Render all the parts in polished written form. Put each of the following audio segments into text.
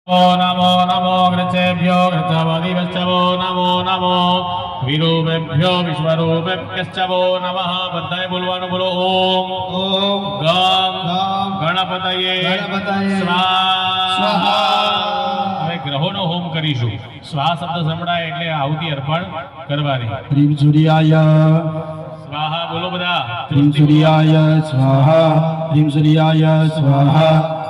नमो नमो गृहेभ्यो गृहवदिभ्यो नमो नमो विरूपेभ्यो विश्वरूपेभ्यश्च वो नमः बधाई बोलवानो बोलो ओम ओम गम गम गणपतये गणपतये स्वाहा स्वाहा। હવે ગ્રહોનો હોમ કરીશું સ્વાહા શબ્દ સંભળાય એટલે આહુતિ અર્પણ કરવાની ह्रीं सूर्याय સ્વાહા બોલો બધા ह्रीं सूर्याय स्वाहा ह्रीं सूर्याय स्वाहा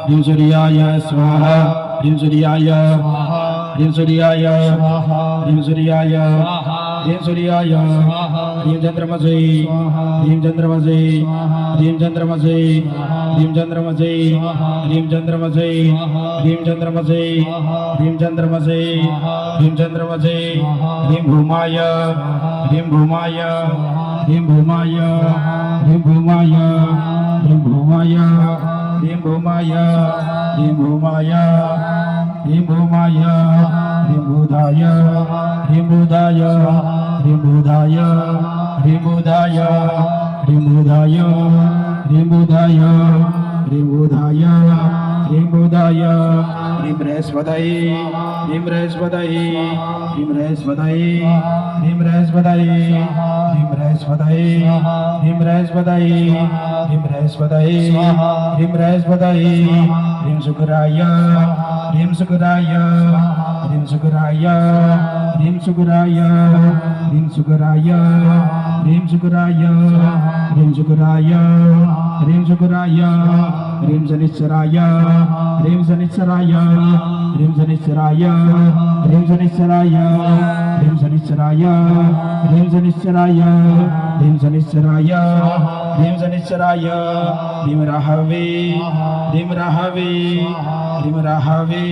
ह्रीं सूर्याय स्वाहा ह्रीं सूर्याय स्वाहा ह्रीं सूर्याय स्वाहा ह्रीं सूर्याय स्वाहा ह्रीं सूर्याय स्वाहा ह्रीं चंद्रमसे स्वाहा ह्रीं चंद्रमसे स्वाहा ह्रीं चंद्रमसे स्वाहा ह्रीं चंद्रमसे स्वाहा ह्रीं चंद्रमसे स्वाहा ह्रीं चंद्रमसे स्वाहा ह्रीं चंद्रमसे स्वाहा ह्रीं चंद्रमसे स्वाहा ह्रीं भूमाय ह्रीं भूमाय ह्रीं भूमाय ह्रीं भूमाय ह्रीं भूमाय ह्रीं भूमाय ह्रीं भूमाय ह्रीं भूमाय ह्रीं बुधाय ह्रीं बुधाय ह्रीं बुधाय ह्रीं बुधाय ह्रीं बुधाय ह्रीं बुधाय ह्रीं बुधाय ह्रीं बुधाय ह्रीं बृहस्पतये ह्रीं बृहस्पतये ह्रीं बृहस्पतये ह्रीं बृहस्पतये ह्रीं बृहस्पतये ह्रीं बृहस्पतये ह्रीं बृहस्पतये ह्रीं बृहस्पतये ह्रीं शुक्राय ह्रीं शुक्राय ह्रीं शुक्राय ह्रीं शुक्राय ह्रीं शुक्राय ह्रीं शुक्राय ह्रीं शुक्राय ह्रीं शुक्राय ह्रीं शनिश्चराय ह्रीं शनिश्चराय ह्रीं शनिश्चराय ह्रीं शनिश्चराय ह्रीं शनिश्चराय ह्रीं शनिश्चराय ह्रीं शनिश्चराय ह्रीं शनिश्चराय ह्रीं राहवे ह्रीं राहवे ह्रीं राहवे।